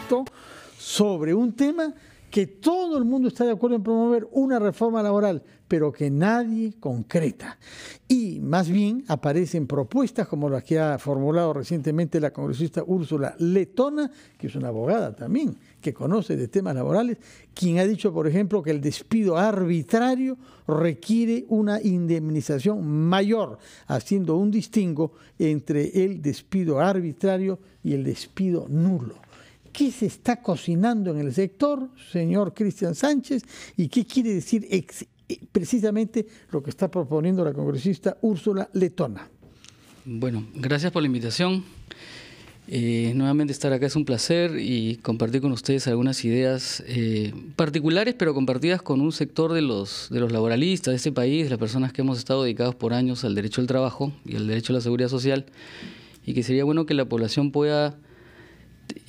pacto sobre un tema que todo el mundo está de acuerdo en promover, una reforma laboral, pero que nadie concreta. Y más bien aparecen propuestas como las que ha formulado recientemente la congresista Úrsula Letona, que es una abogada también, que conoce de temas laborales, quien ha dicho, por ejemplo, que el despido arbitrario requiere una indemnización mayor, haciendo un distingo entre el despido arbitrario y el despido nulo. ¿Qué se está cocinando en el sector, señor Cristian Sánchez? ¿Y qué quiere decir precisamente lo que está proponiendo la congresista Úrsula Letona? Bueno, gracias por la invitación. Nuevamente estar acá es un placer y compartir con ustedes algunas ideas particulares, pero compartidas con un sector de los laboralistas de este país, las personas que hemos estado dedicados por años al derecho al trabajo y al derecho a la seguridad social, y que sería bueno que la población pueda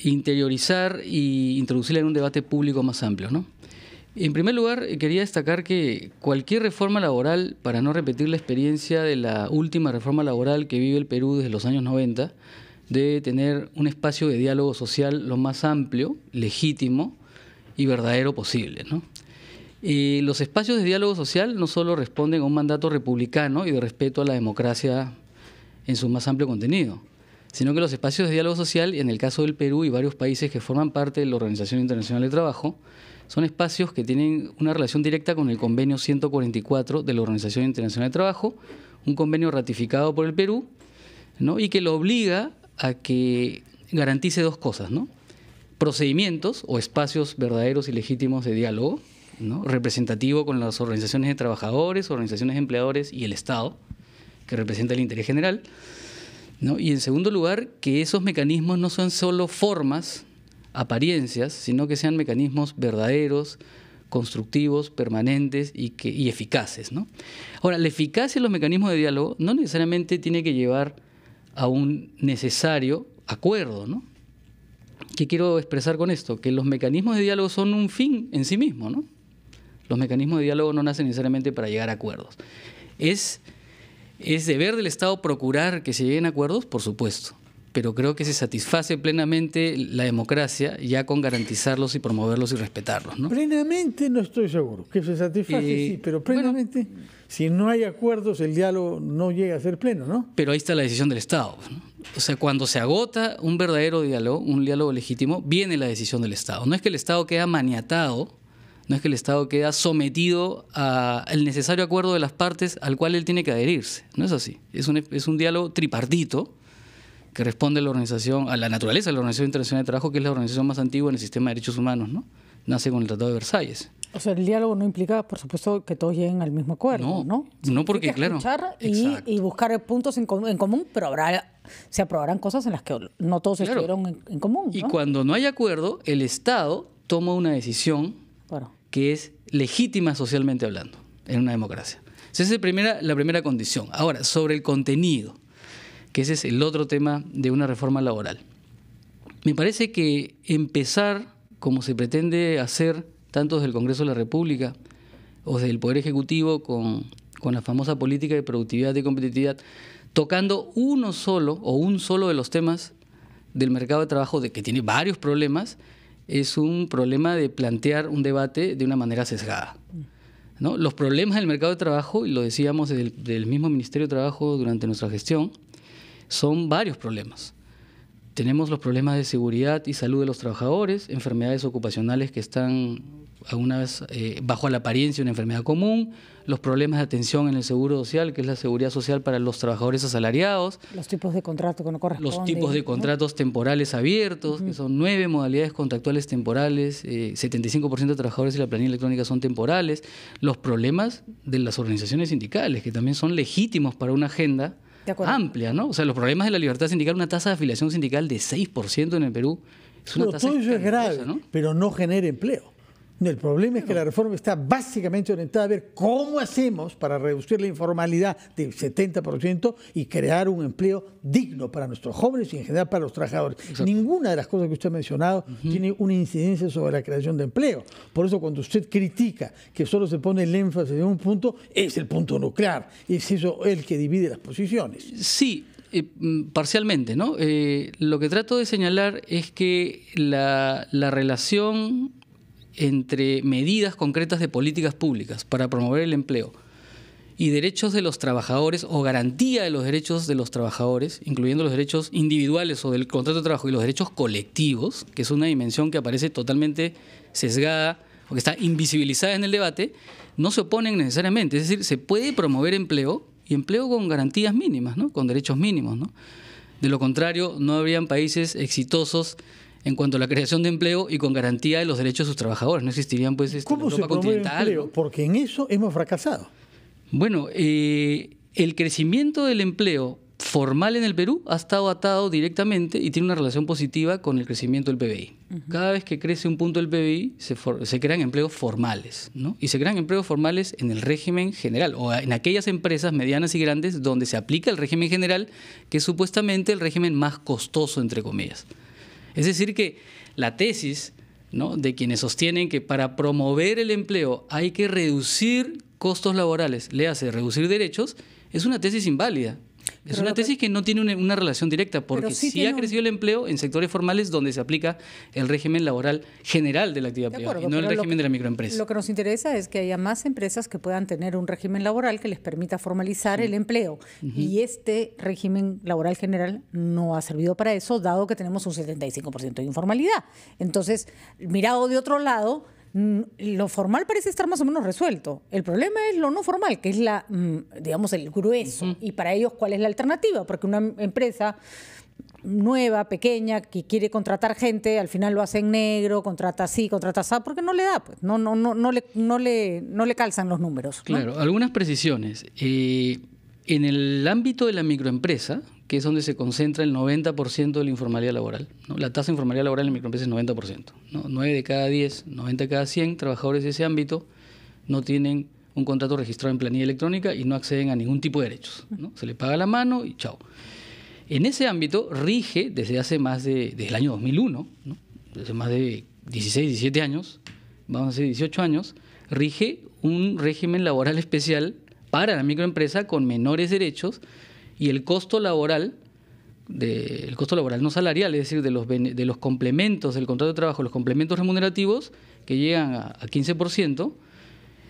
interiorizar y introducirla en un debate público más amplio, ¿no? En primer lugar, quería destacar que cualquier reforma laboral, para no repetir la experiencia de la última reforma laboral que vive el Perú desde los años 90, debe tener un espacio de diálogo social lo más amplio, legítimo y verdadero posible, ¿no? Los espacios de diálogo social no solo responden a un mandato republicano y de respeto a la democracia en su más amplio contenido, sino que los espacios de diálogo social, en el caso del Perú y varios países que forman parte de la Organización Internacional del Trabajo, son espacios que tienen una relación directa con el convenio 144 de la Organización Internacional del Trabajo, un convenio ratificado por el Perú, ¿no? Y que lo obliga a que garantice dos cosas, ¿no? Procedimientos o espacios verdaderos y legítimos de diálogo, ¿no? Representativo con las organizaciones de trabajadores, organizaciones de empleadores y el Estado, que representa el interés general, ¿no? Y en segundo lugar, que esos mecanismos no son solo formas, apariencias, sino que sean mecanismos verdaderos, constructivos, permanentes y eficaces, ¿no? Ahora, la eficacia de los mecanismos de diálogo no necesariamente tiene que llevar a un necesario acuerdo, ¿no? ¿Qué quiero expresar con esto? Que los mecanismos de diálogo son un fin en sí mismo, ¿no? Los mecanismos de diálogo no nacen necesariamente para llegar a acuerdos. ¿Es deber del Estado procurar que se lleguen a acuerdos? Por supuesto, pero creo que se satisface plenamente la democracia ya con garantizarlos y promoverlos y respetarlos, ¿no? Plenamente no estoy seguro. Que se satisface, sí, pero plenamente, bueno, si no hay acuerdos, el diálogo no llega a ser pleno, ¿no? Pero ahí está la decisión del Estado, ¿no? O sea, cuando se agota un verdadero diálogo, un diálogo legítimo, viene la decisión del Estado. No es que el Estado queda maniatado, no es que el Estado queda sometido al necesario acuerdo de las partes al cual él tiene que adherirse. No es así. Es un diálogo tripartito que responde a la organización, a la naturaleza de la Organización Internacional de Trabajo, que es la organización más antigua en el sistema de derechos humanos, ¿no? Nace con el Tratado de Versalles. O sea, el diálogo no implica, por supuesto, que todos lleguen al mismo acuerdo, ¿no? No, porque claro. Escuchar y buscar puntos en común, pero se aprobarán cosas en las que no todos estuvieron en común, ¿no? Y cuando no hay acuerdo, el Estado toma una decisión que es legítima socialmente hablando en una democracia. Esa es la primera condición. Ahora, sobre el contenido, que ese es el otro tema de una reforma laboral. Me parece que empezar, como se pretende hacer tanto desde el Congreso de la República o desde el Poder Ejecutivo con la famosa política de productividad y competitividad, tocando un solo de los temas del mercado de trabajo, de que tiene varios problemas, es un problema de plantear un debate de una manera sesgada, ¿no? Los problemas del mercado de trabajo, y lo decíamos del mismo Ministerio de Trabajo durante nuestra gestión, son varios problemas. Tenemos los problemas de seguridad y salud de los trabajadores, enfermedades ocupacionales que están alguna vez bajo la apariencia de una enfermedad común, los problemas de atención en el seguro social, que es la seguridad social para los trabajadores asalariados. Los tipos de contrato que no corresponden. Los tipos de contratos temporales abiertos, que son 9 modalidades contractuales temporales, 75% de trabajadores de la planilla electrónica son temporales. Los problemas de las organizaciones sindicales, que también son legítimos para una agenda amplia, ¿no? O sea, los problemas de la libertad sindical, una tasa de afiliación sindical de 6% en el Perú. Es una tasa todo eso es grave, ¿no? Pero no genera empleo. El problema es que la reforma está básicamente orientada a ver cómo hacemos para reducir la informalidad del 70% y crear un empleo digno para nuestros jóvenes y en general para los trabajadores. Exacto. Ninguna de las cosas que usted ha mencionado tiene una incidencia sobre la creación de empleo. Por eso cuando usted critica que solo se pone el énfasis en un punto, es el punto nuclear. Es eso el que divide las posiciones. Sí. Parcialmente, ¿no? Lo que trato de señalar es que la relación entre medidas concretas de políticas públicas para promover el empleo y derechos de los trabajadores o garantía de los derechos de los trabajadores, incluyendo los derechos individuales o del contrato de trabajo y los derechos colectivos, que es una dimensión que aparece totalmente sesgada o que está invisibilizada en el debate, no se oponen necesariamente. Es decir, se puede promover empleo y empleo con garantías mínimas, ¿no? Con derechos mínimos, ¿no? De lo contrario, no habrían países exitosos en cuanto a la creación de empleo y con garantía de los derechos de sus trabajadores. No existirían, pues, ¿Cómo se promueve empleo? ¿No? Porque en eso hemos fracasado. Bueno, el crecimiento del empleo formal en el Perú ha estado atado directamente y tiene una relación positiva con el crecimiento del PBI. Cada vez que crece un punto del PBI se crean empleos formales, ¿no? Y se crean empleos formales en el régimen general o en aquellas empresas medianas y grandes donde se aplica el régimen general, que es supuestamente el régimen más costoso, entre comillas. Es decir que la tesis, ¿no?, de quienes sostienen que para promover el empleo hay que reducir costos laborales, le hace reducir derechos, es una tesis inválida. Es una tesis que no tiene una relación directa, porque sí ha crecido el empleo en sectores formales donde se aplica el régimen laboral general de la actividad privada y no el régimen de la microempresa. Lo que nos interesa es que haya más empresas que puedan tener un régimen laboral que les permita formalizar el empleo. Y este régimen laboral general no ha servido para eso, dado que tenemos un 75% de informalidad. Entonces, mirado de otro lado, lo formal parece estar más o menos resuelto. El problema es lo no formal, que es digamos, el grueso. Y para ellos, ¿cuál es la alternativa? Porque una empresa nueva, pequeña, que quiere contratar gente, al final lo hace en negro, contrata así, contrata así, porque no le da, pues, no le calzan los números, ¿no? Claro, algunas precisiones. En el ámbito de la microempresa, que es donde se concentra el 90% de la informalidad laboral, ¿no? La tasa de informalidad laboral en la microempresa es 90%, ¿no? 9 de cada 10, 90 de cada 100 trabajadores de ese ámbito no tienen un contrato registrado en planilla electrónica y no acceden a ningún tipo de derechos, ¿no? Se le paga la mano y chao. En ese ámbito rige desde hace desde el año 2001, ¿no? Desde más de 16, 17 años, vamos a decir 18 años, rige un régimen laboral especial para la microempresa con menores derechos y el costo laboral no salarial, es decir, de los complementos del contrato de trabajo, los complementos remunerativos que llegan a 15%,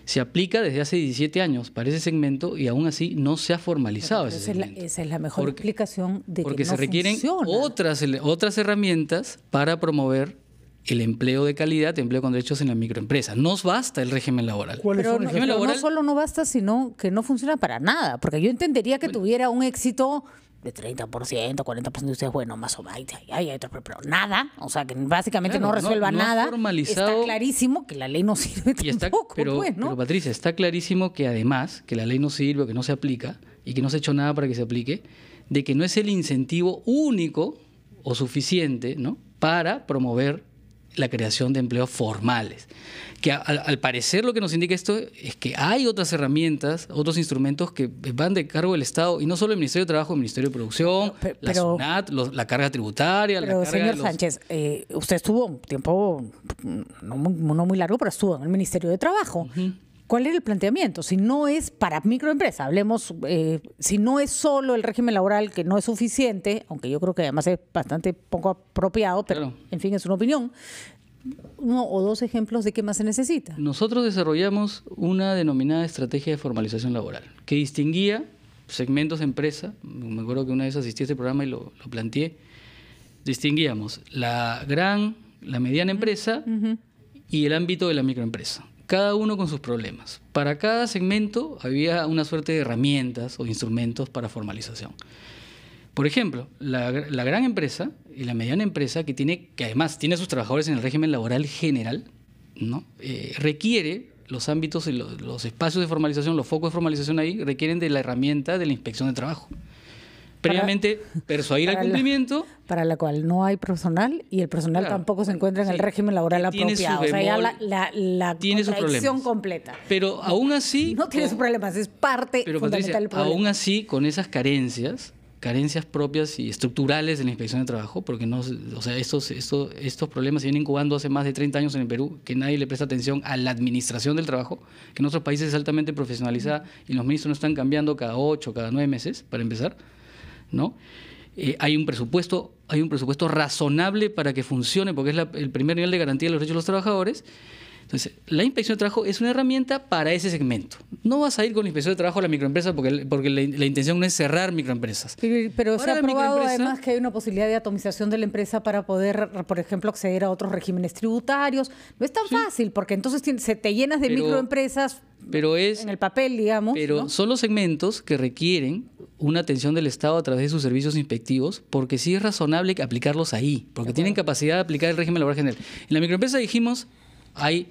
se aplica desde hace 17 años para ese segmento y aún así no se ha formalizado ese segmento. Esa es la mejor explicación de que no porque se requieren funciona. otras herramientas para promover el empleo de calidad, empleo con derechos en la microempresa. No basta el régimen laboral. Pero no solo no basta, sino que no funciona para nada. Porque yo entendería que tuviera un éxito de 30%, 40% de ustedes, bueno, más o menos, hay otros, pero nada. O sea, que básicamente no resuelva nada. Está clarísimo que la ley no sirve tampoco. Pero Patricia, está clarísimo que además, que la ley no sirve, que no se aplica y que no se ha hecho nada para que se aplique, de que no es el incentivo único o suficiente, ¿no?, para promover la creación de empleos formales. Que al parecer lo que nos indica esto es que hay otras herramientas, otros instrumentos que van de cargo del Estado, y no solo el Ministerio de Trabajo, el Ministerio de Producción, la SUNAT, la carga tributaria. Pero, señor Sánchez, usted estuvo un tiempo, no muy largo, pero estuvo en el Ministerio de Trabajo. ¿Cuál era el planteamiento? Si no es para microempresa, hablemos, si no es solo el régimen laboral, que no es suficiente, aunque yo creo que además es bastante poco apropiado, pero claro, en fin, es una opinión, uno o dos ejemplos de qué más se necesita. Nosotros desarrollamos una denominada estrategia de formalización laboral, que distinguía segmentos de empresa. Me acuerdo que una vez asistí a este programa y lo planteé. Distinguíamos la mediana empresa y el ámbito de la microempresa, cada uno con sus problemas. Para cada segmento había una suerte de herramientas o instrumentos para formalización. Por ejemplo, la gran empresa y la mediana empresa, que además tiene a sus trabajadores en el régimen laboral general, ¿no?, requiere los ámbitos y los espacios de formalización, los focos de formalización ahí, requieren de la herramienta de la inspección de trabajo. Previamente persuadir al cumplimiento. Para la cual no hay personal y el personal tampoco se encuentra en el régimen laboral apropiado. O sea, ya la contradicción completa. Pero aún así... No tiene sus problemas, es parte fundamental Patricia, del problema. Aún así, con esas carencias propias y estructurales de la inspección de trabajo, porque estos problemas se vienen incubando hace más de 30 años en el Perú, que nadie le presta atención a la administración del trabajo, que en otros países es altamente profesionalizada y los ministros no están cambiando cada 8, cada 9 meses, para empezar. ¿no? Hay un presupuesto razonable para que funcione, porque es el primer nivel de garantía de los derechos de los trabajadores. Entonces, la inspección de trabajo es una herramienta para ese segmento. No vas a ir con la inspección de trabajo a la microempresa porque la intención no es cerrar microempresas. Pero se ha probado además que hay una posibilidad de atomización de la empresa para poder, por ejemplo, acceder a otros regímenes tributarios. No es tan fácil, porque entonces te llenas de microempresas en el papel, digamos. Pero ¿no? Son los segmentos que requieren una atención del Estado a través de sus servicios inspectivos, porque sí es razonable aplicarlos ahí, porque tienen capacidad de aplicar el régimen laboral general. En la microempresa dijimos, hay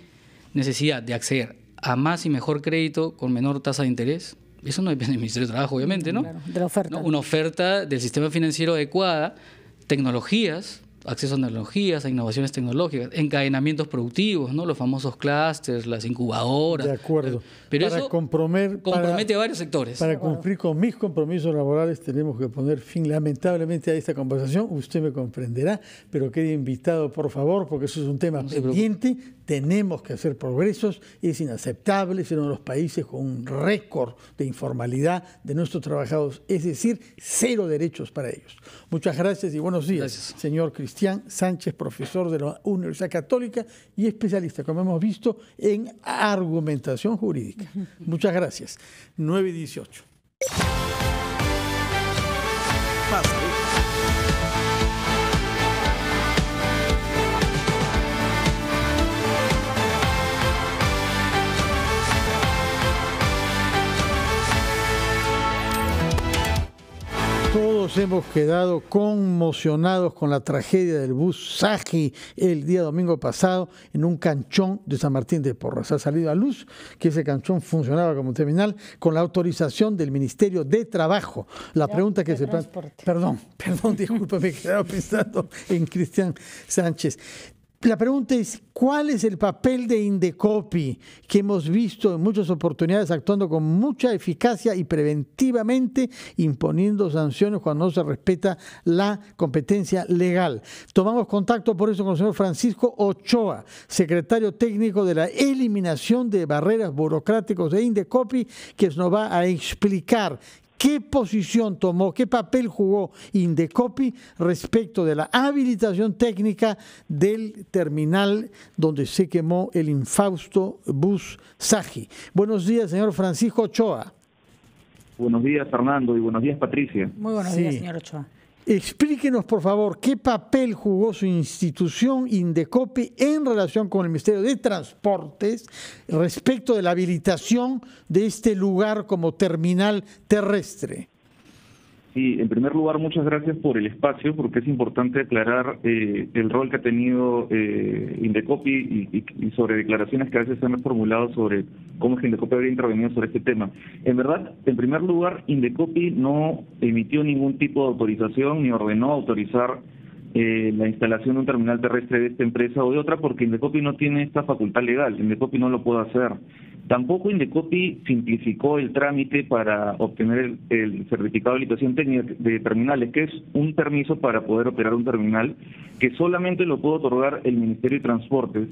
necesidad de acceder a más y mejor crédito con menor tasa de interés. Eso no depende del Ministerio de Trabajo, obviamente, ¿no? Claro, de la oferta. ¿No? Una oferta del sistema financiero adecuada, tecnologías, acceso a tecnologías, a innovaciones tecnológicas, encadenamientos productivos, ¿no? Los famosos clústeres, las incubadoras. De acuerdo. Pero para eso compromete a varios sectores. Para cumplir con mis compromisos laborales tenemos que poner fin lamentablemente a esta conversación. Usted me comprenderá, pero quede invitado, por favor, porque eso es un tema pendiente. Tenemos que hacer progresos. Es inaceptable ser uno de los países con un récord de informalidad de nuestros trabajadores, es decir, 0 derechos para ellos. Muchas gracias y buenos días, señor Cristián Sánchez, profesor de la Universidad Católica y especialista, como hemos visto, en argumentación jurídica. Muchas gracias. 9:18. Todos hemos quedado conmocionados con la tragedia del bus Saji el día domingo pasado en un canchón de San Martín de Porres. Ha salido a luz que ese canchón funcionaba como terminal con la autorización del Ministerio de Trabajo. La pregunta que se plantea... Perdón, disculpa, me he quedado pensando en Cristián Sánchez. La pregunta es, ¿cuál es el papel de Indecopi, que hemos visto en muchas oportunidades actuando con mucha eficacia y preventivamente imponiendo sanciones cuando no se respeta la competencia legal? Tomamos contacto por eso con el señor Francisco Ochoa, secretario técnico de la eliminación de barreras burocráticas de Indecopi, que nos va a explicar ¿qué posición tomó, qué papel jugó Indecopi respecto de la habilitación técnica del terminal donde se quemó el infausto bus Saji? Buenos días, señor Francisco Ochoa. Buenos días, Fernando, y buenos días, Patricia. Muy buenos días, señor Ochoa. Explíquenos, por favor, qué papel jugó su institución Indecopi en relación con el Ministerio de Transportes respecto de la habilitación de este lugar como terminal terrestre. Sí, en primer lugar, muchas gracias por el espacio, porque es importante aclarar el rol que ha tenido Indecopi y sobre declaraciones que a veces se han formulado sobre cómo es que Indecopi habría intervenido sobre este tema. En verdad, en primer lugar, Indecopi no emitió ningún tipo de autorización ni ordenó autorizar la instalación de un terminal terrestre de esta empresa o de otra, porque Indecopi no tiene esta facultad legal. Indecopi no lo puede hacer. Tampoco Indecopi simplificó el trámite para obtener el certificado de habilitación técnica de terminales, que es un permiso para poder operar un terminal que solamente lo puede otorgar el Ministerio de Transportes.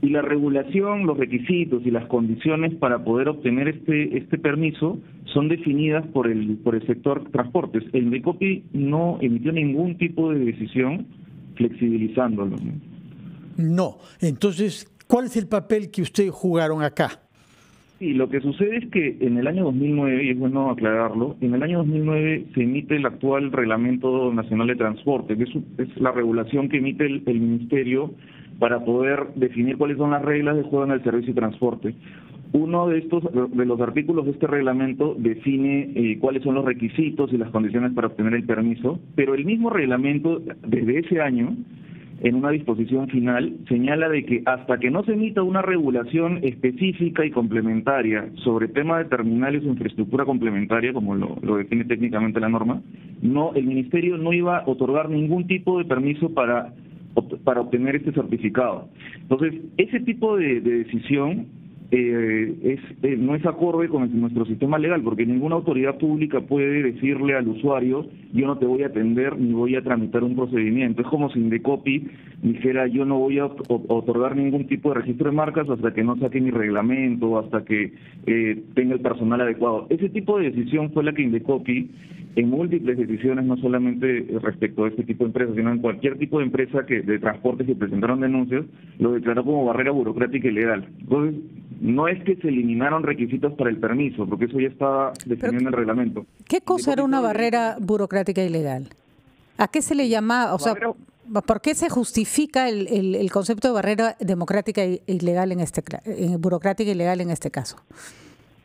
Y la regulación, los requisitos y las condiciones para poder obtener este permiso son definidas por el sector transportes. El Indecopi no emitió ningún tipo de decisión flexibilizándolo. No. Entonces, ¿cuál es el papel que ustedes jugaron acá? Sí, lo que sucede es que en el año 2009, y es bueno aclararlo, en el año 2009 se emite el actual Reglamento Nacional de Transporte, que es la regulación que emite el Ministerio para poder definir cuáles son las reglas de juego en el servicio de transporte. Uno de los artículos de este reglamento define cuáles son los requisitos y las condiciones para obtener el permiso, pero el mismo reglamento, desde ese año, en una disposición final, señala de que hasta que no se emita una regulación específica y complementaria sobre tema de terminales o infraestructura complementaria, como lo define técnicamente la norma, el Ministerio no iba a otorgar ningún tipo de permiso para obtener este certificado. Entonces, ese tipo de decisión no es acorde con nuestro sistema legal, porque ninguna autoridad pública puede decirle al usuario: yo no te voy a atender ni voy a tramitar un procedimiento. Es como si Indecopi dijera: yo no voy a otorgar ningún tipo de registro de marcas hasta que no saque mi reglamento, hasta que tenga el personal adecuado. Ese tipo de decisión fue la que Indecopi en múltiples decisiones, no solamente respecto a este tipo de empresas, sino en cualquier tipo de empresa de transporte que presentaron denuncias, lo declaró como barrera burocrática y legal. Entonces, no es que se eliminaron requisitos para el permiso, porque eso ya estaba definido en el reglamento. ¿Qué cosa era una barrera burocrática y legal? ¿A qué se le llama? O sea, ¿por qué se justifica el concepto de barrera democrática y legal burocrática y legal en este caso?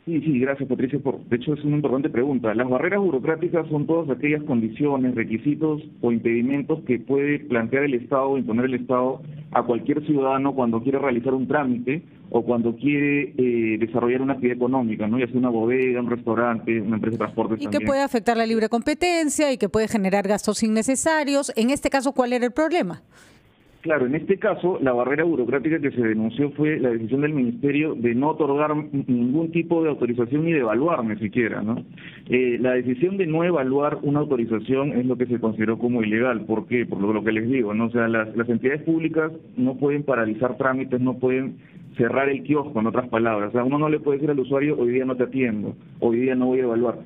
Sí, gracias, Patricia. De hecho, es una importante pregunta. Las barreras burocráticas son todas aquellas condiciones, requisitos o impedimentos que puede plantear el Estado o imponer el Estado a cualquier ciudadano cuando quiere realizar un trámite o cuando quiere desarrollar una actividad económica, ¿no? Ya sea una bodega, un restaurante, una empresa de transporte. Y que puede afectar la libre competencia y que puede generar gastos innecesarios. En este caso, ¿cuál era el problema? Claro, en este caso, la barrera burocrática que se denunció fue la decisión del Ministerio de no otorgar ningún tipo de autorización ni de evaluar ni siquiera, ¿no? La decisión de no evaluar una autorización es lo que se consideró como ilegal. ¿Por qué? Por lo que les digo, ¿no? O sea, las entidades públicas no pueden paralizar trámites, no pueden cerrar el kiosco, en otras palabras. O sea, uno no le puede decir al usuario, hoy día no te atiendo, hoy día no voy a evaluar.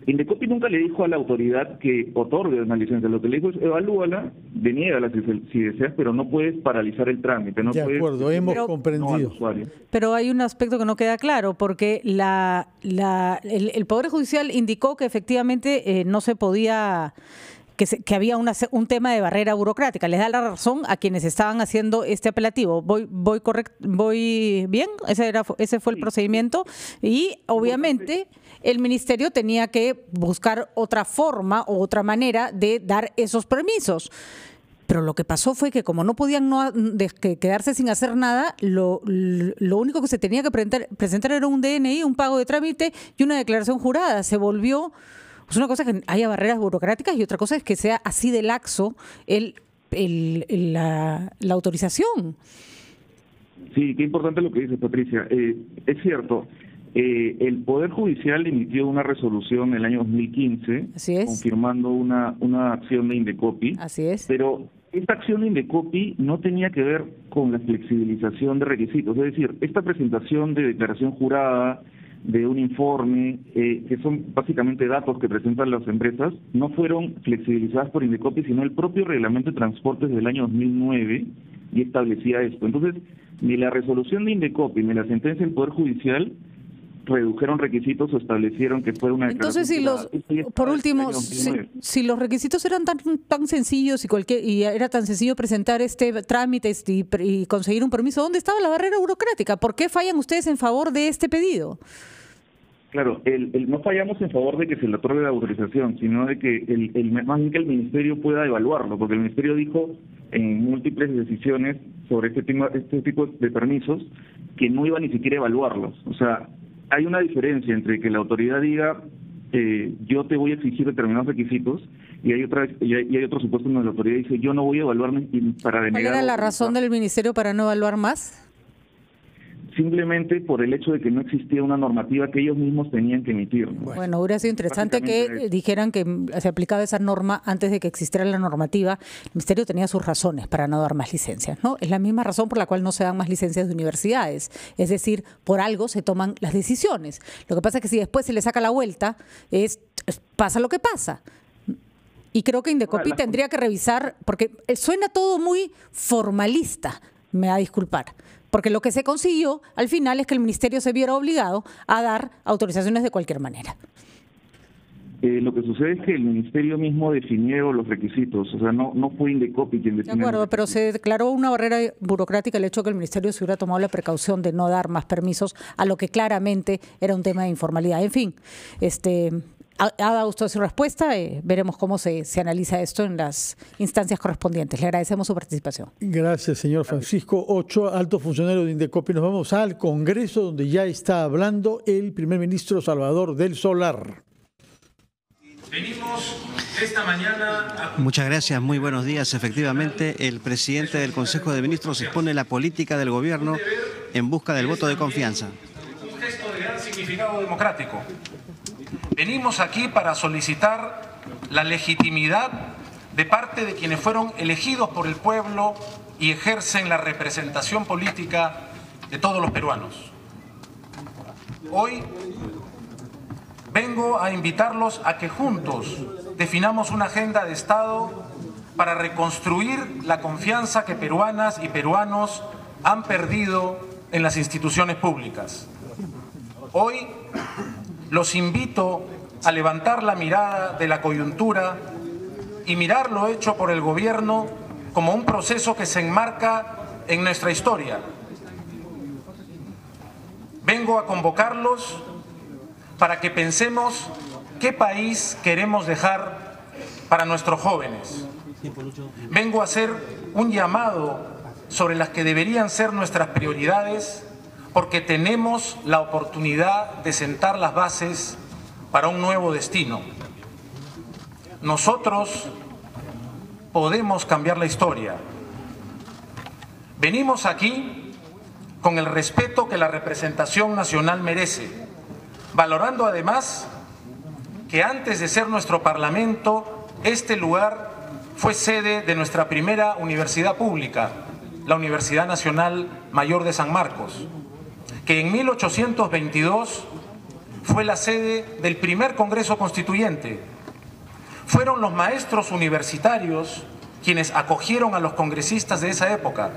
Indecopi nunca le dijo a la autoridad que otorgue una licencia, lo que le dijo es evalúala, deniégala si deseas, pero no puedes paralizar el trámite. No de acuerdo, hemos comprendido. Pero hay un aspecto que no queda claro, porque el Poder Judicial indicó que efectivamente no se podía... Que había un tema de barrera burocrática. Les da la razón a quienes estaban haciendo este apelativo. ¿Voy bien? Ese fue el procedimiento. Y obviamente el Ministerio tenía que buscar otra forma o otra manera de dar esos permisos. Pero lo que pasó fue que como no podían quedarse sin hacer nada, lo único que se tenía que presentar era un DNI, un pago de trámite y una declaración jurada. Se volvió... Es una cosa que haya barreras burocráticas y otra cosa es que sea así de laxo la autorización. Sí, qué importante lo que dice Patricia. Es cierto, el Poder Judicial emitió una resolución en el año 2015 confirmando una acción de Indecopi. Así es. Pero esta acción de Indecopi no tenía que ver con la flexibilización de requisitos. Es decir, esta presentación de declaración jurada, de un informe, que son básicamente datos que presentan las empresas, no fueron flexibilizadas por Indecopi, sino el propio reglamento de transportes del año 2009 y establecía esto. Entonces, ni la resolución de Indecopi ni la sentencia del Poder Judicial redujeron requisitos o establecieron que fuera una declaración. Entonces, por último, si los requisitos eran tan sencillos y era tan sencillo presentar este trámite y conseguir un permiso, ¿dónde estaba la barrera burocrática? ¿Por qué fallan ustedes en favor de este pedido? Claro, no fallamos en favor de que se le otorgue la autorización, sino de que más bien que el Ministerio pueda evaluarlo, porque el Ministerio dijo en múltiples decisiones sobre este tipo de permisos que no iba ni siquiera a evaluarlos. O sea, hay una diferencia entre que la autoridad diga yo te voy a exigir determinados requisitos y hay otro supuesto donde la autoridad dice yo no voy a evaluar para denegar. ¿Cuál era la razón del Ministerio para no evaluar más? Simplemente por el hecho de que no existía una normativa que ellos mismos tenían que emitir. Bueno, hubiera sido interesante que dijeran que se aplicaba esa norma antes de que existiera la normativa. El Ministerio tenía sus razones para no dar más licencias, ¿no? Es la misma razón por la cual no se dan más licencias de universidades. Es decir, por algo se toman las decisiones. Lo que pasa es que si después se le saca la vuelta, pasa lo que pasa. Y creo que Indecopi tendría que revisar, porque suena todo muy formalista, me va a disculpar. Porque lo que se consiguió al final es que el Ministerio se viera obligado a dar autorizaciones de cualquier manera. Lo que sucede es que el Ministerio mismo definió los requisitos, o sea, no fue Indecopi quien definió. De acuerdo, pero se declaró una barrera burocrática el hecho de que el Ministerio se hubiera tomado la precaución de no dar más permisos a lo que claramente era un tema de informalidad. En fin, ha dado usted su respuesta, veremos cómo se analiza esto en las instancias correspondientes. Le agradecemos su participación. Gracias, señor Francisco Ochoa, alto funcionario de Indecopi. Nos vamos al Congreso, donde ya está hablando el primer ministro Salvador del Solar. Venimos esta mañana... Muchas gracias, muy buenos días. Efectivamente, el presidente del Consejo de Ministros expone la política del gobierno en busca del voto de confianza. Un gesto de gran significado democrático. Venimos aquí para solicitar la legitimidad de parte de quienes fueron elegidos por el pueblo y ejercen la representación política de todos los peruanos. Hoy vengo a invitarlos a que juntos definamos una agenda de Estado para reconstruir la confianza que peruanas y peruanos han perdido en las instituciones públicas. Hoy los invito a levantar la mirada de la coyuntura y mirar lo hecho por el gobierno como un proceso que se enmarca en nuestra historia. Vengo a convocarlos para que pensemos qué país queremos dejar para nuestros jóvenes. Vengo a hacer un llamado sobre las que deberían ser nuestras prioridades, porque tenemos la oportunidad de sentar las bases para un nuevo destino. Nosotros podemos cambiar la historia. Venimos aquí con el respeto que la representación nacional merece, valorando además que antes de ser nuestro Parlamento, este lugar fue sede de nuestra primera universidad pública, la Universidad Nacional Mayor de San Marcos, que en 1822 fue la sede del primer Congreso Constituyente. Fueron los maestros universitarios quienes acogieron a los congresistas de esa época.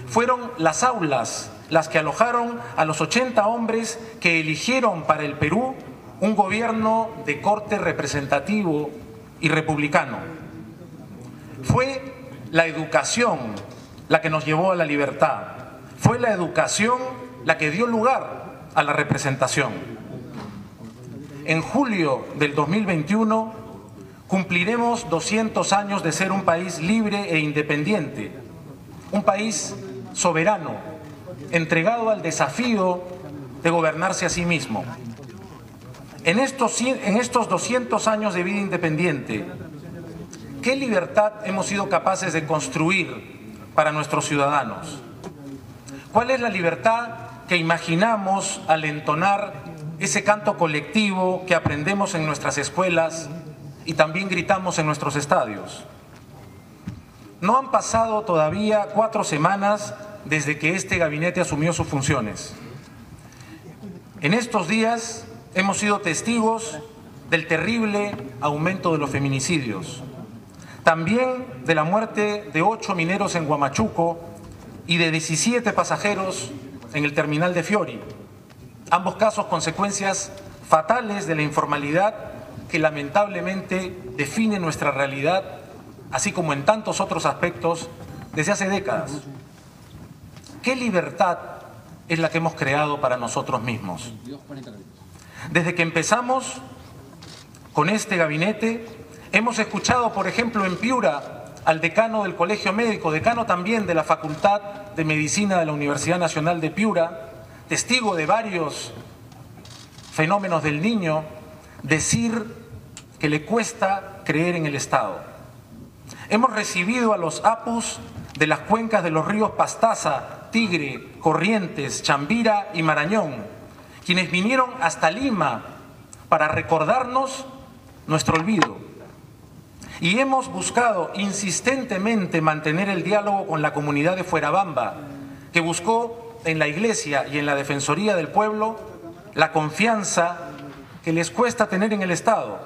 Fueron las aulas las que alojaron a los 80 hombres que eligieron para el Perú un gobierno de corte representativo y republicano. Fue la educación la que nos llevó a la libertad. Fue la educación la que dio lugar a la representación. En julio del 2021 cumpliremos 200 años de ser un país libre e independiente, un país soberano, entregado al desafío de gobernarse a sí mismo. En estos 200 años de vida independiente, ¿qué libertad hemos sido capaces de construir para nuestros ciudadanos? ¿Cuál es la libertad que imaginamos al entonar ese canto colectivo que aprendemos en nuestras escuelas y también gritamos en nuestros estadios? No han pasado todavía 4 semanas desde que este gabinete asumió sus funciones. En estos días hemos sido testigos del terrible aumento de los feminicidios, también de la muerte de 8 mineros en Huamachuco y de 17 pasajeros en el terminal de Fiori. Ambos casos consecuencias fatales de la informalidad que lamentablemente define nuestra realidad, así como en tantos otros aspectos desde hace décadas. ¿Qué libertad es la que hemos creado para nosotros mismos? Desde que empezamos con este gabinete, hemos escuchado, por ejemplo, en Piura, al decano del Colegio Médico, decano también de la Facultad de Medicina de la Universidad Nacional de Piura, testigo de varios fenómenos del niño, decir que le cuesta creer en el Estado. Hemos recibido a los apus de las cuencas de los ríos Pastaza, Tigre, Corrientes, Chambira y Marañón, quienes vinieron hasta Lima para recordarnos nuestro olvido. Y hemos buscado insistentemente mantener el diálogo con la comunidad de Fuerabamba, que buscó en la Iglesia y en la Defensoría del Pueblo la confianza que les cuesta tener en el Estado.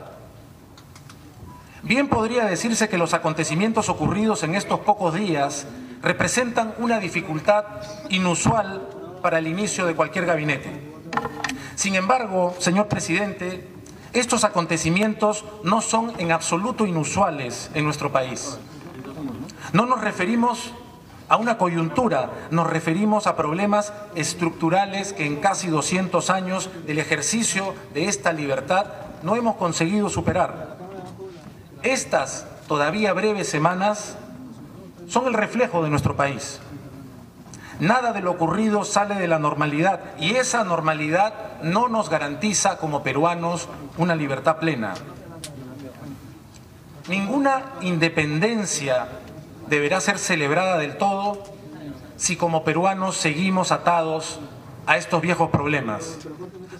Bien podría decirse que los acontecimientos ocurridos en estos pocos días representan una dificultad inusual para el inicio de cualquier gabinete. Sin embargo, señor presidente, estos acontecimientos no son en absoluto inusuales en nuestro país. No nos referimos a una coyuntura, nos referimos a problemas estructurales que en casi 200 años del ejercicio de esta libertad no hemos conseguido superar. Estas todavía breves semanas son el reflejo de nuestro país. Nada de lo ocurrido sale de la normalidad y esa normalidad no nos garantiza como peruanos una libertad plena. Ninguna independencia deberá ser celebrada del todo si como peruanos seguimos atados a estos viejos problemas,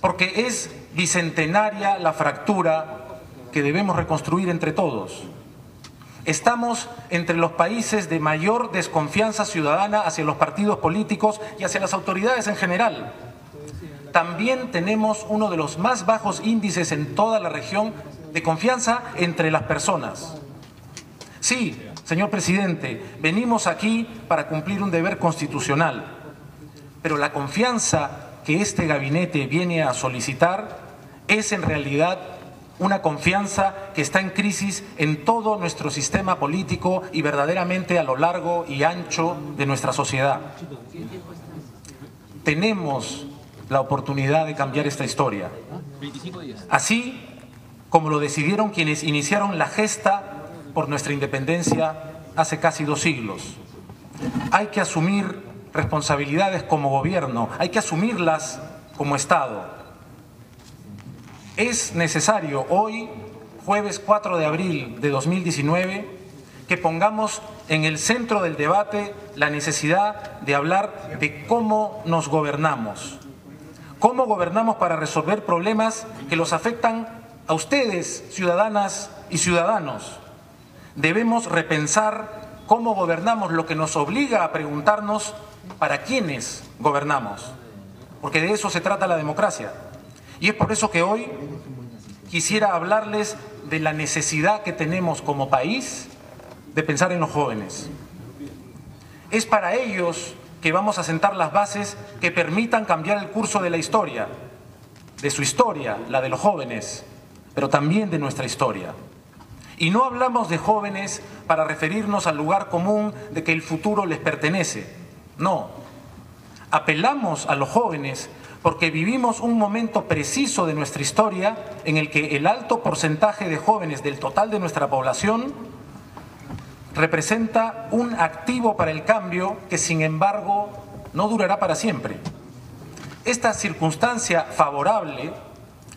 porque es bicentenaria la fractura que debemos reconstruir entre todos. Estamos entre los países de mayor desconfianza ciudadana hacia los partidos políticos y hacia las autoridades en general. también tenemos uno de los más bajos índices en toda la región de confianza entre las personas. Sí, señor presidente, venimos aquí para cumplir un deber constitucional, pero la confianza que este gabinete viene a solicitar es en realidad una confianza que está en crisis en todo nuestro sistema político y verdaderamente a lo largo y ancho de nuestra sociedad. Tenemos la oportunidad de cambiar esta historia, así como lo decidieron quienes iniciaron la gesta por nuestra independencia hace casi 2 siglos. Hay que asumir responsabilidades como gobierno, hay que asumirlas como Estado. Es necesario hoy, jueves 4 de abril de 2019, que pongamos en el centro del debate la necesidad de hablar de cómo nos gobernamos. Cómo gobernamos para resolver problemas que los afectan a ustedes, ciudadanas y ciudadanos. Debemos repensar cómo gobernamos, lo que nos obliga a preguntarnos para quiénes gobernamos, porque de eso se trata la democracia. Y es por eso que hoy quisiera hablarles de la necesidad que tenemos como país de pensar en los jóvenes. Es para ellos que vamos a sentar las bases que permitan cambiar el curso de la historia, de su historia, la de los jóvenes, pero también de nuestra historia. Y no hablamos de jóvenes para referirnos al lugar común de que el futuro les pertenece. No. Apelamos a los jóvenes porque vivimos un momento preciso de nuestra historia en el que el alto porcentaje de jóvenes del total de nuestra población representa un activo para el cambio que, sin embargo, no durará para siempre. Esta circunstancia favorable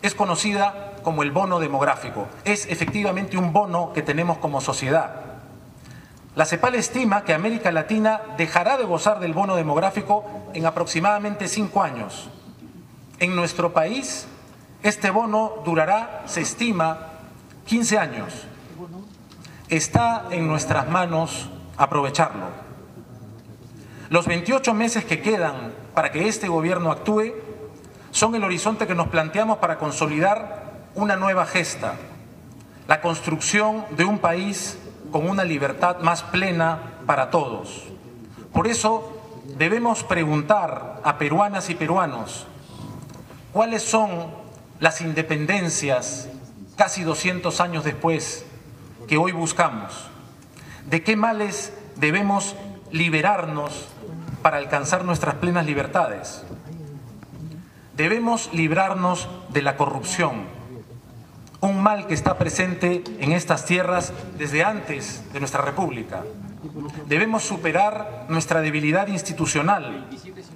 es conocida como el bono demográfico. Es efectivamente un bono que tenemos como sociedad. La CEPAL estima que América Latina dejará de gozar del bono demográfico en aproximadamente 5 años. En nuestro país, este bono durará, se estima, 15 años. Está en nuestras manos aprovecharlo. Los 28 meses que quedan para que este gobierno actúe son el horizonte que nos planteamos para consolidar una nueva gesta, la construcción de un país con una libertad más plena para todos. Por eso debemos preguntar a peruanas y peruanos cuáles son las independencias casi 200 años después que hoy buscamos, de qué males debemos liberarnos para alcanzar nuestras plenas libertades. Debemos librarnos de la corrupción, un mal que está presente en estas tierras desde antes de nuestra República. Debemos superar nuestra debilidad institucional,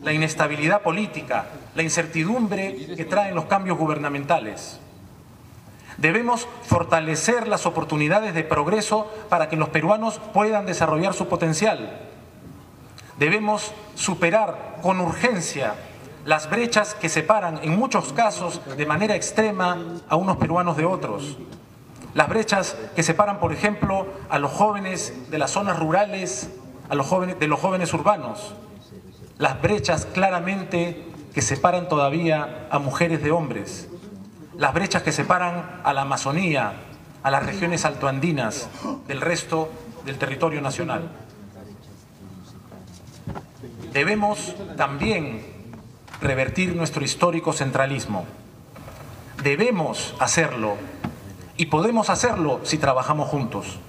la inestabilidad política, la incertidumbre que traen los cambios gubernamentales. Debemos fortalecer las oportunidades de progreso para que los peruanos puedan desarrollar su potencial. Debemos superar con urgencia las brechas que separan, en muchos casos, de manera extrema, a unos peruanos de otros. Las brechas que separan, por ejemplo, a los jóvenes de las zonas rurales de los jóvenes urbanos. Las brechas claramente que separan todavía a mujeres de hombres. Las brechas que separan a la Amazonía, a las regiones altoandinas, del resto del territorio nacional. Debemos también revertir nuestro histórico centralismo. Debemos hacerlo y podemos hacerlo si trabajamos juntos.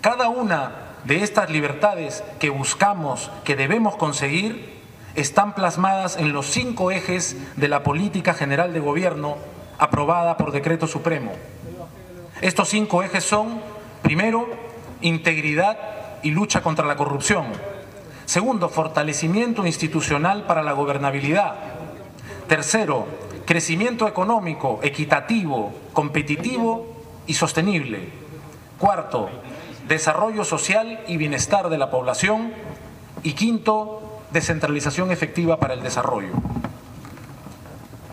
Cada una de estas libertades que buscamos, que debemos conseguir, están plasmadas en los 5 ejes de la política general de gobierno aprobada por decreto supremo. Estos 5 ejes son, primero, integridad y lucha contra la corrupción. Segundo, fortalecimiento institucional para la gobernabilidad. Tercero, crecimiento económico, equitativo, competitivo y sostenible. Cuarto, desarrollo social y bienestar de la población. Y quinto, descentralización efectiva para el desarrollo.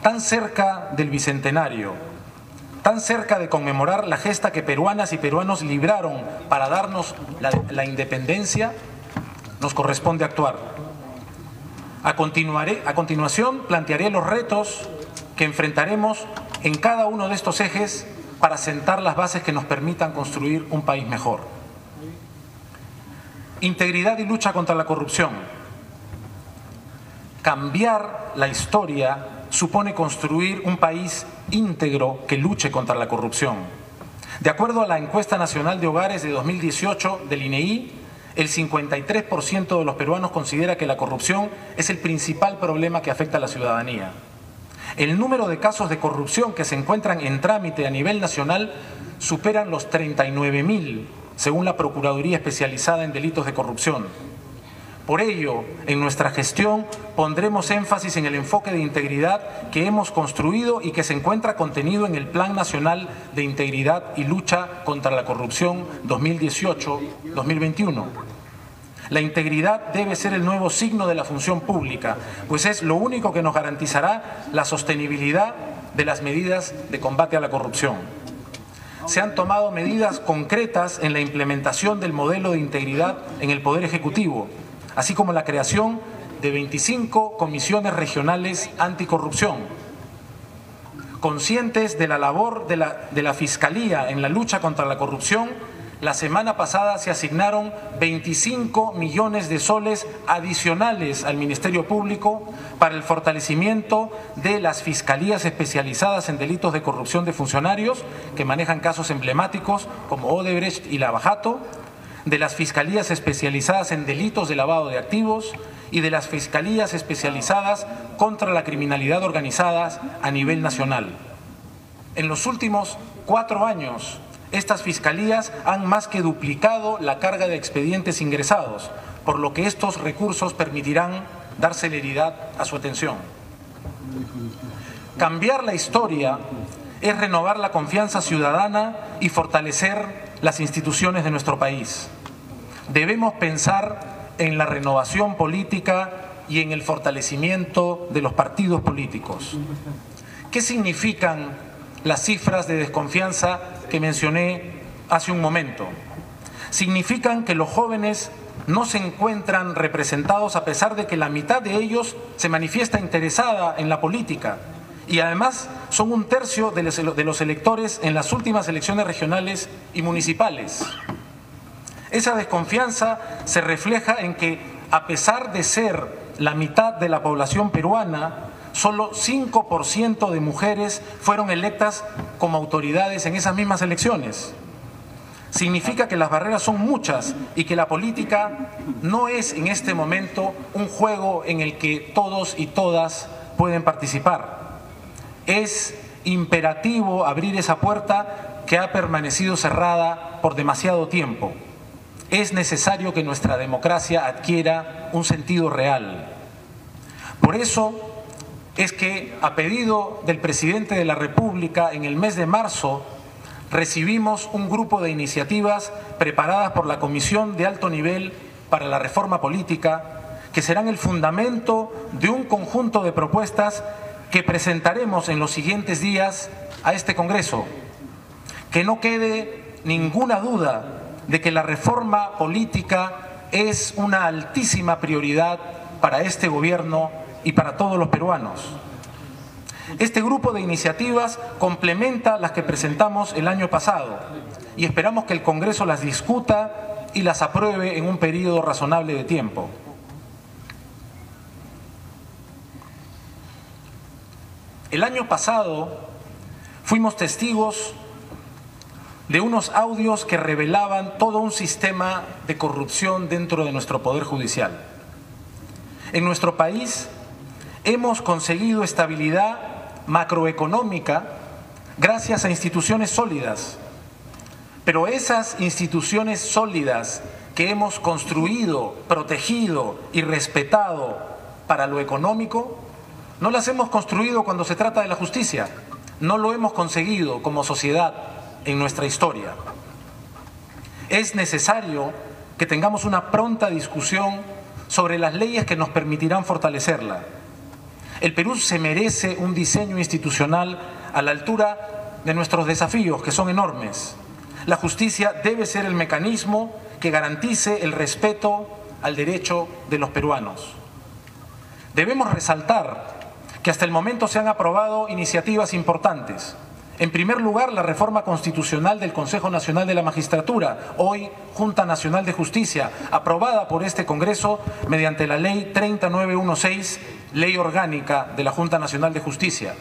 Tan cerca del bicentenario, tan cerca de conmemorar la gesta que peruanas y peruanos libraron para darnos la independencia, nos corresponde actuar. A continuación, plantearé los retos que enfrentaremos en cada uno de estos ejes para sentar las bases que nos permitan construir un país mejor. Integridad y lucha contra la corrupción. Cambiar la historia supone construir un país íntegro que luche contra la corrupción. De acuerdo a la encuesta nacional de hogares de 2018 del INEI, el 53% de los peruanos considera que la corrupción es el principal problema que afecta a la ciudadanía. El número de casos de corrupción que se encuentran en trámite a nivel nacional superan los 39.000, según la Procuraduría Especializada en Delitos de Corrupción. Por ello, en nuestra gestión pondremos énfasis en el enfoque de integridad que hemos construido y que se encuentra contenido en el Plan Nacional de Integridad y Lucha contra la Corrupción 2018-2021. La integridad debe ser el nuevo signo de la función pública, pues es lo único que nos garantizará la sostenibilidad de las medidas de combate a la corrupción. Se han tomado medidas concretas en la implementación del modelo de integridad en el Poder Ejecutivo, así como la creación de 25 comisiones regionales anticorrupción. Conscientes de la labor de la Fiscalía en la lucha contra la corrupción, la semana pasada se asignaron 25 millones de soles adicionales al Ministerio Público para el fortalecimiento de las fiscalías especializadas en delitos de corrupción de funcionarios que manejan casos emblemáticos como Odebrecht y Lava Jato, de las fiscalías especializadas en delitos de lavado de activos y de las fiscalías especializadas contra la criminalidad organizada a nivel nacional. En los últimos 4 años, estas fiscalías han más que duplicado la carga de expedientes ingresados, por lo que estos recursos permitirán dar celeridad a su atención. Cambiar la historia es renovar la confianza ciudadana y fortalecer las instituciones de nuestro país. Debemos pensar en la renovación política y en el fortalecimiento de los partidos políticos. ¿Qué significan las cifras de desconfianza que mencioné hace un momento? Significan que los jóvenes no se encuentran representados a pesar de que la mitad de ellos se manifiesta interesada en la política y además son 1/3 de los electores en las últimas elecciones regionales y municipales. Esa desconfianza se refleja en que, a pesar de ser la mitad de la población peruana, solo 5% de mujeres fueron electas como autoridades en esas mismas elecciones. Significa que las barreras son muchas y que la política no es en este momento un juego en el que todos y todas pueden participar. Es imperativo abrir esa puerta que ha permanecido cerrada por demasiado tiempo. Es necesario que nuestra democracia adquiera un sentido real. Por eso es que, a pedido del presidente de la República, en el mes de marzo recibimos un grupo de iniciativas preparadas por la Comisión de Alto Nivel para la Reforma Política, que serán el fundamento de un conjunto de propuestas que presentaremos en los siguientes días a este Congreso. Que no quede ninguna duda de que la reforma política es una altísima prioridad para este gobierno y para todos los peruanos. Este grupo de iniciativas complementa las que presentamos el año pasado y esperamos que el Congreso las discuta y las apruebe en un periodo razonable de tiempo. El año pasado fuimos testigos de unos audios que revelaban todo un sistema de corrupción dentro de nuestro Poder Judicial. En nuestro país hemos conseguido estabilidad macroeconómica gracias a instituciones sólidas, pero esas instituciones sólidas que hemos construido, protegido y respetado para lo económico, no las hemos construido cuando se trata de la justicia, no lo hemos conseguido como sociedad en nuestra historia. Es necesario que tengamos una pronta discusión sobre las leyes que nos permitirán fortalecerla. El Perú se merece un diseño institucional a la altura de nuestros desafíos, que son enormes. La justicia debe ser el mecanismo que garantice el respeto al derecho de los peruanos. Debemos resaltar que hasta el momento se han aprobado iniciativas importantes. En primer lugar, la reforma constitucional del Consejo Nacional de la Magistratura, hoy Junta Nacional de Justicia, aprobada por este Congreso mediante la Ley 3916, Ley Orgánica de la Junta Nacional de Justicia.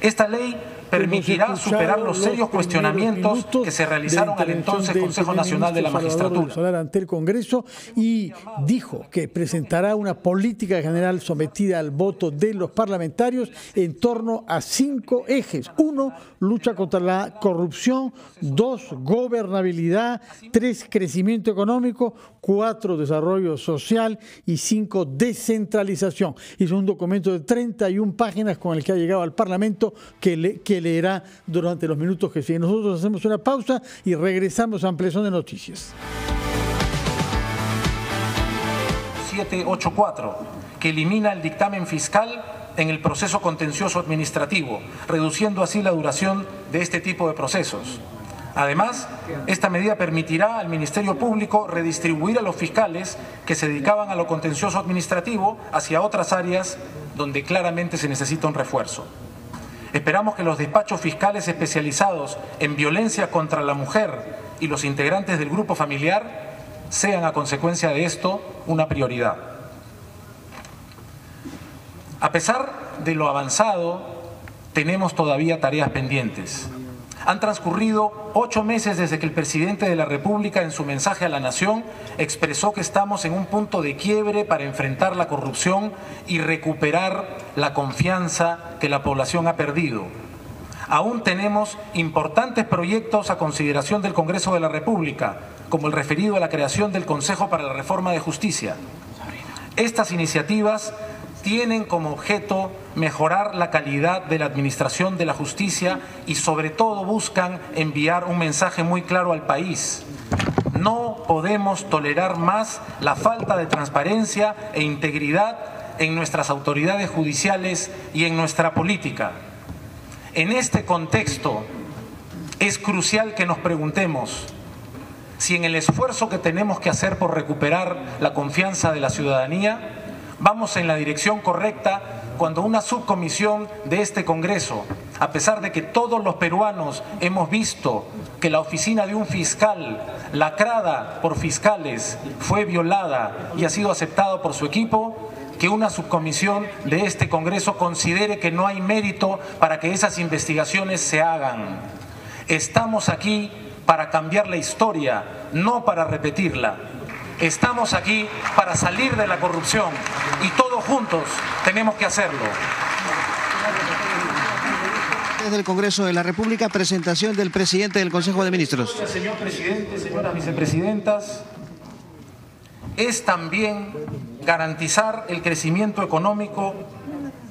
Esta ley permitirá superar los serios cuestionamientos que se realizaron al entonces Consejo Nacional de la Magistratura. Ante el Congreso, y dijo que presentará una política general sometida al voto de los parlamentarios en torno a 5 ejes. 1, lucha contra la corrupción. 2, gobernabilidad. 3, crecimiento económico. 4, desarrollo social. Y 5, descentralización. Es un documento de 31 páginas con el que ha llegado al Parlamento que leerá durante los minutos que siguen. Nosotros hacemos una pausa y regresamos a Ampliación de Noticias. 784, que elimina el dictamen fiscal en el proceso contencioso administrativo, reduciendo así la duración de este tipo de procesos. Además, esta medida permitirá al Ministerio Público redistribuir a los fiscales que se dedicaban a lo contencioso administrativo hacia otras áreas donde claramente se necesita un refuerzo. Esperamos que los despachos fiscales especializados en violencia contra la mujer y los integrantes del grupo familiar sean, a consecuencia de esto, una prioridad. A pesar de lo avanzado, tenemos todavía tareas pendientes. Han transcurrido 8 meses desde que el presidente de la República, en su mensaje a la Nación, expresó que estamos en un punto de quiebre para enfrentar la corrupción y recuperar la confianza que la población ha perdido. Aún tenemos importantes proyectos a consideración del Congreso de la República, como el referido a la creación del Consejo para la Reforma de Justicia. Estas iniciativas tienen como objeto mejorar la calidad de la administración de la justicia y sobre todo buscan enviar un mensaje muy claro al país. No podemos tolerar más la falta de transparencia e integridad en nuestras autoridades judiciales y en nuestra política. En este contexto es crucial que nos preguntemos si en el esfuerzo que tenemos que hacer por recuperar la confianza de la ciudadanía vamos en la dirección correcta cuando una subcomisión de este Congreso, a pesar de que todos los peruanos hemos visto que la oficina de un fiscal, lacrada por fiscales, fue violada y ha sido aceptado por su equipo, que una subcomisión de este Congreso considere que no hay mérito para que esas investigaciones se hagan. Estamos aquí para cambiar la historia, no para repetirla. Estamos aquí para salir de la corrupción y todos juntos tenemos que hacerlo. Desde el Congreso de la República, presentación del presidente del Consejo de Ministros. Señor presidente, señoras vicepresidentas, es también garantizar el crecimiento económico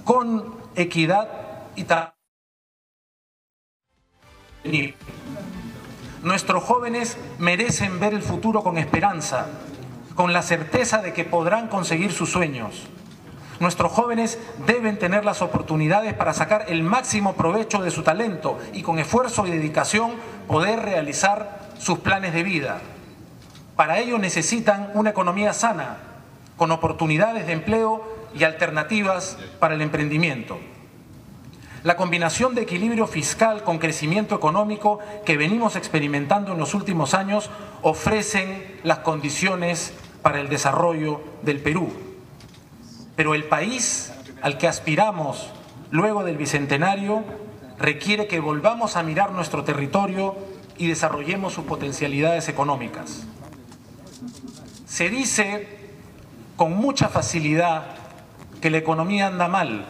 con equidad y también. Nuestros jóvenes merecen ver el futuro con esperanza, con la certeza de que podrán conseguir sus sueños. Nuestros jóvenes deben tener las oportunidades para sacar el máximo provecho de su talento y con esfuerzo y dedicación poder realizar sus planes de vida. Para ello necesitan una economía sana, con oportunidades de empleo y alternativas para el emprendimiento. La combinación de equilibrio fiscal con crecimiento económico que venimos experimentando en los últimos años ofrecen las condiciones para el desarrollo del Perú. Pero el país al que aspiramos luego del Bicentenario requiere que volvamos a mirar nuestro territorio y desarrollemos sus potencialidades económicas. Se dice con mucha facilidad que la economía anda mal,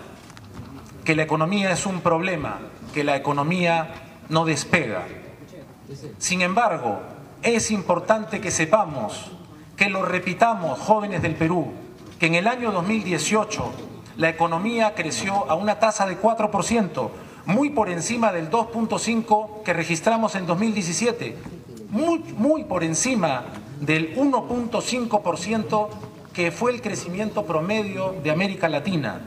que la economía es un problema, que la economía no despega. Sin embargo, es importante que sepamos, que lo repitamos, jóvenes del Perú, que en el año 2018 la economía creció a una tasa de 4%, muy por encima del 2.5% que registramos en 2017, muy por encima del 1.5% que fue el crecimiento promedio de América Latina.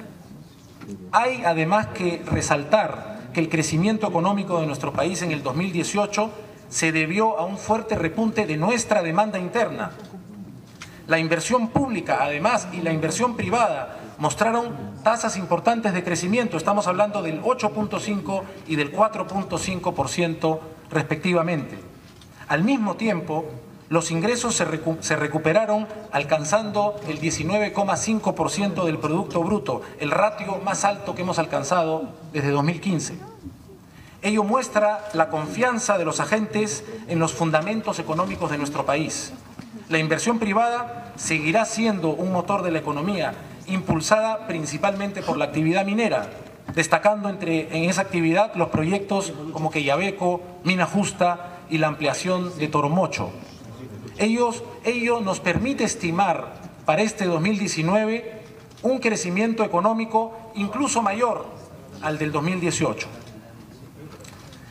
Hay además que resaltar que el crecimiento económico de nuestro país en el 2018 se debió a un fuerte repunte de nuestra demanda interna. La inversión pública, además, y la inversión privada mostraron tasas importantes de crecimiento. Estamos hablando del 8.5% y del 4.5% respectivamente. Al mismo tiempo, los ingresos se recuperaron alcanzando el 19,5% del Producto Bruto, el ratio más alto que hemos alcanzado desde 2015. Ello muestra la confianza de los agentes en los fundamentos económicos de nuestro país. La inversión privada seguirá siendo un motor de la economía, impulsada principalmente por la actividad minera, destacando en esa actividad los proyectos como Quellaveco, Mina Justa y la ampliación de Toromocho. Ello nos permite estimar para este 2019 un crecimiento económico incluso mayor al del 2018.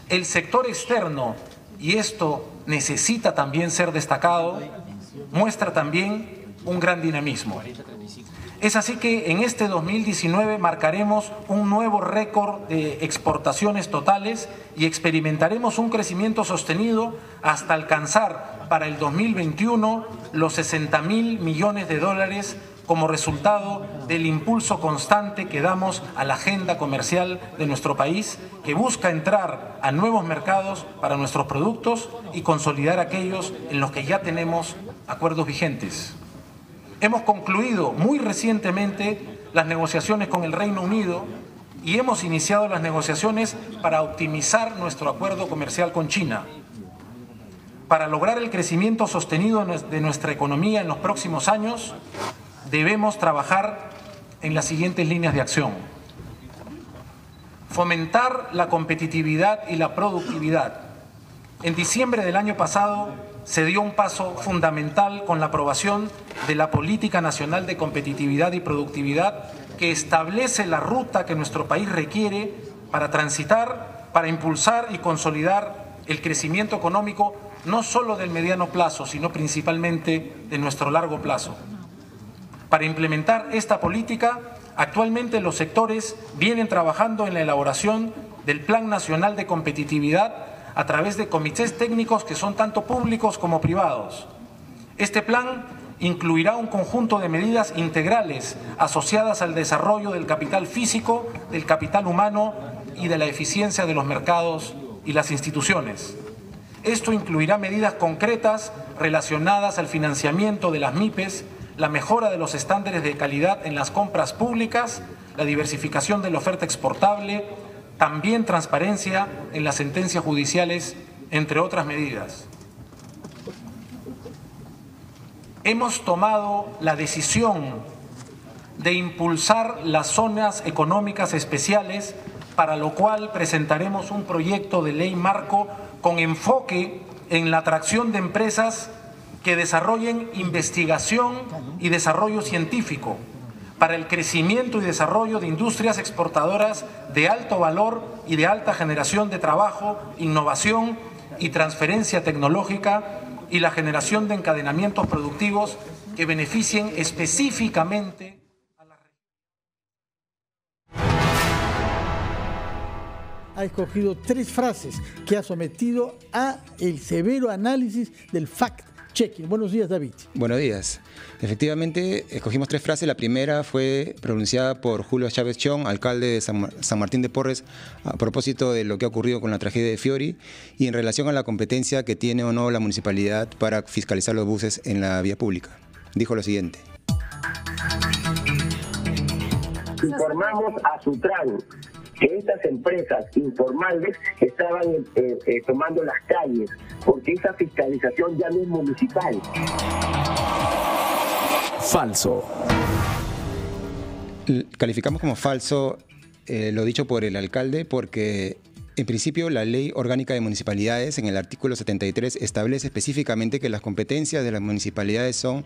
El sector externo, y esto necesita también ser destacado, muestra también un gran dinamismo. Es así que en este 2019 marcaremos un nuevo récord de exportaciones totales y experimentaremos un crecimiento sostenido hasta alcanzar para el 2021 los 60.000 millones de dólares como resultado del impulso constante que damos a la agenda comercial de nuestro país, que busca entrar a nuevos mercados para nuestros productos y consolidar aquellos en los que ya tenemos acuerdos vigentes. Hemos concluido muy recientemente las negociaciones con el Reino Unido y hemos iniciado las negociaciones para optimizar nuestro acuerdo comercial con China. Para lograr el crecimiento sostenido de nuestra economía en los próximos años, debemos trabajar en las siguientes líneas de acción. Fomentar la competitividad y la productividad. En diciembre del año pasado se dio un paso fundamental con la aprobación de la Política Nacional de Competitividad y Productividad, que establece la ruta que nuestro país requiere para transitar, para impulsar y consolidar el crecimiento económico, no solo del mediano plazo, sino principalmente de nuestro largo plazo. Para implementar esta política, actualmente los sectores vienen trabajando en la elaboración del Plan Nacional de Competitividad a través de comités técnicos que son tanto públicos como privados. Este plan incluirá un conjunto de medidas integrales asociadas al desarrollo del capital físico, del capital humano y de la eficiencia de los mercados y las instituciones. Esto incluirá medidas concretas relacionadas al financiamiento de las MIPES, la mejora de los estándares de calidad en las compras públicas, la diversificación de la oferta exportable, también transparencia en las sentencias judiciales, entre otras medidas. Hemos tomado la decisión de impulsar las zonas económicas especiales, para lo cual presentaremos un proyecto de ley marco con enfoque en la atracción de empresas que desarrollen investigación y desarrollo científico para el crecimiento y desarrollo de industrias exportadoras de alto valor y de alta generación de trabajo, innovación y transferencia tecnológica y la generación de encadenamientos productivos que beneficien específicamente a la región. Ha escogido 3 frases que ha sometido a el severo análisis del fact-checking. Buenos días, David. Buenos días. Efectivamente, escogimos 3 frases. La primera fue pronunciada por Julio Chávez Chong, alcalde de San Martín de Porres, a propósito de lo que ha ocurrido con la tragedia de Fiori y en relación a la competencia que tiene o no la municipalidad para fiscalizar los buses en la vía pública. Dijo lo siguiente. Informamos a Sutran que estas empresas informales estaban tomando las calles, porque esa fiscalización ya no es municipal. Falso. Calificamos como falso lo dicho por el alcalde porque, en principio, la Ley Orgánica de Municipalidades, en el artículo 73, establece específicamente que las competencias de las municipalidades son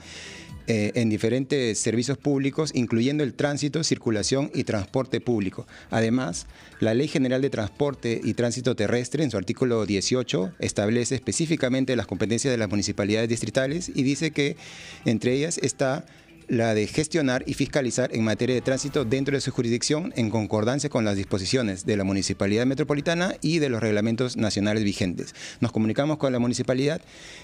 en diferentes servicios públicos, incluyendo el tránsito, circulación y transporte público. Además, la Ley General de Transporte y Tránsito Terrestre, en su artículo 18, establece específicamente las competencias de las municipalidades distritales y dice que entre ellas está la de gestionar y fiscalizar en materia de tránsito dentro de su jurisdicción en concordancia con las disposiciones de la Municipalidad Metropolitana y de los reglamentos nacionales vigentes. Nos comunicamos con la municipalidad,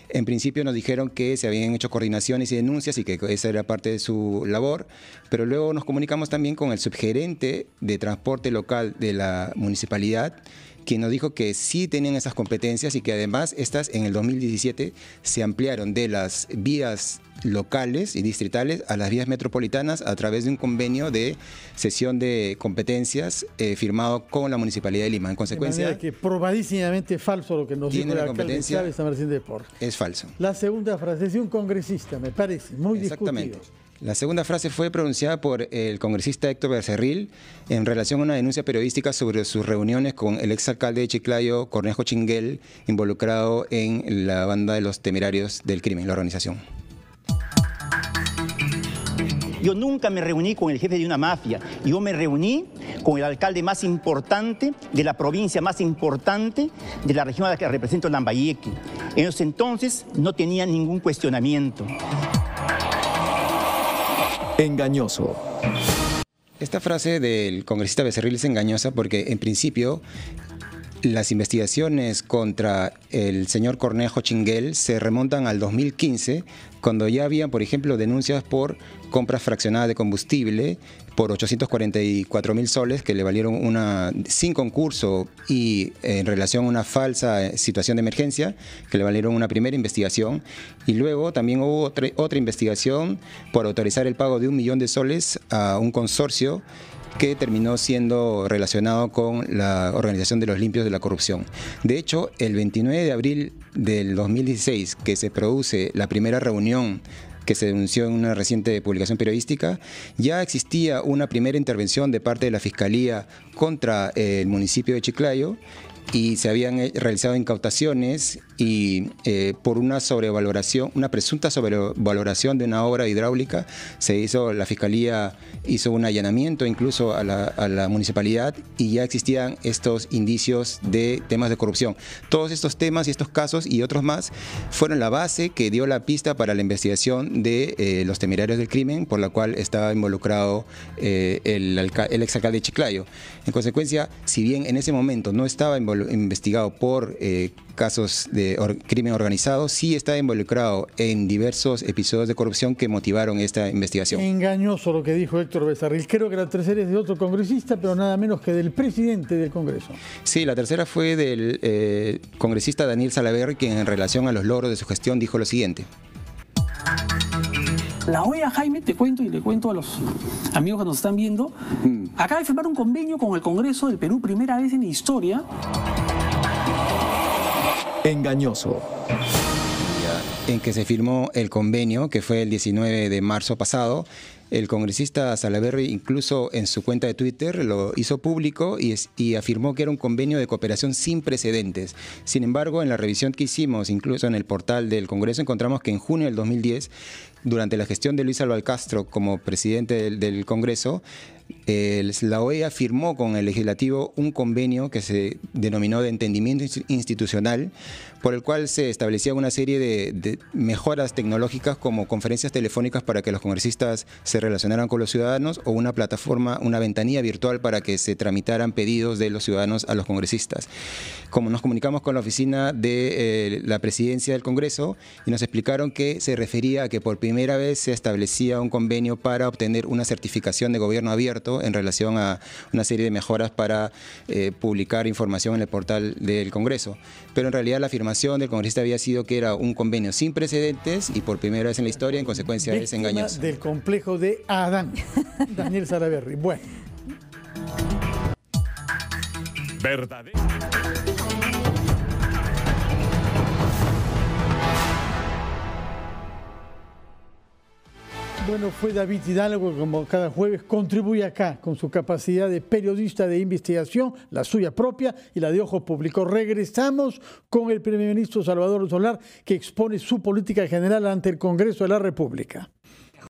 en principio nos dijeron que se habían hecho coordinaciones y denuncias y que esa era parte de su labor, pero luego nos comunicamos también con el subgerente de transporte local de la municipalidad, quien nos dijo que sí tenían esas competencias y que además estas en el 2017 se ampliaron de las vías locales y distritales a las vías metropolitanas a través de un convenio de cesión de competencias firmado con la Municipalidad de Lima. En consecuencia, de manera que probadísimamente falso lo que nos dijo el alcalde Chávez San Martín de Porres. Es falso. La segunda frase de un congresista, me parece, muy Exactamente. discutido. La segunda frase fue pronunciada por el congresista Héctor Becerril en relación a una denuncia periodística sobre sus reuniones con el exalcalde de Chiclayo, Cornejo Chinguel, involucrado en la banda de los temerarios del crimen, la organización. Yo nunca me reuní con el jefe de una mafia. Yo me reuní con el alcalde más importante de la provincia más importante de la región a la que represento, Lambayeque. En ese entonces no tenía ningún cuestionamiento. Engañoso. Esta frase del congresista Becerril es engañosa porque en principio las investigaciones contra el señor Cornejo Chinguel se remontan al 2015, cuando ya habían, por ejemplo, denuncias por compras fraccionadas de combustible por 844.000 soles que le valieron sin concurso y en relación a una falsa situación de emergencia que le valieron una primera investigación, y luego también hubo otra investigación por autorizar el pago de 1 millón de soles a un consorcio que terminó siendo relacionado con la Organización de los Limpios de la Corrupción. De hecho, el 29 de abril del 2016, que se produce la primera reunión que se denunció en una reciente publicación periodística, ya existía una primera intervención de parte de la Fiscalía contra el municipio de Chiclayo y se habían realizado incautaciones y por una sobrevaloración, una presunta sobrevaloración de una obra hidráulica, la Fiscalía hizo un allanamiento incluso a la municipalidad y ya existían estos indicios de temas de corrupción. Todos estos temas y estos casos y otros más fueron la base que dio la pista para la investigación de los temerarios del crimen, por la cual estaba involucrado el exalcalde de Chiclayo. En consecuencia, si bien en ese momento no estaba investigado por casos de crimen organizado, sí está involucrado en diversos episodios de corrupción que motivaron esta investigación. Engañoso lo que dijo Héctor Becerril. Creo que la tercera es de otro congresista, pero nada menos que del presidente del Congreso. Sí, la tercera fue del congresista Daniel Salaverry, quien en relación a los logros de su gestión dijo lo siguiente. La OEA, Jaime, te cuento y le cuento a los amigos que nos están viendo, acaba de firmar un convenio con el Congreso del Perú, primera vez en la historia. Engañoso. En que se firmó el convenio, que fue el 19 de marzo pasado. El congresista Salaverry incluso en su cuenta de Twitter lo hizo público y afirmó que era un convenio de cooperación sin precedentes. Sin embargo, en la revisión que hicimos, incluso en el portal del Congreso, encontramos que en junio del 2010, durante la gestión de Luis Álvarez Castro como presidente del Congreso, la OEA firmó con el legislativo un convenio que se denominó de entendimiento institucional, por el cual se establecía una serie de mejoras tecnológicas como conferencias telefónicas para que los congresistas se relacionaran con los ciudadanos o una plataforma, una ventanilla virtual para que se tramitaran pedidos de los ciudadanos a los congresistas. Como nos comunicamos con la oficina de la presidencia del Congreso y nos explicaron que se refería a que por primera vez se establecía un convenio para obtener una certificación de gobierno abierto en relación a una serie de mejoras para publicar información en el portal del Congreso. Pero en realidad la afirmación del congresista había sido que era un convenio sin precedentes y por primera vez en la historia, en consecuencia es engañoso. Del complejo de Adán, Daniel Salaverry. Bueno. Verdadero. Bueno, fue David Hidalgo que como cada jueves contribuye acá con su capacidad de periodista de investigación, la suya propia y la de Ojos Públicos. Regresamos con el primer ministro Salvador Solar, que expone su política general ante el Congreso de la República.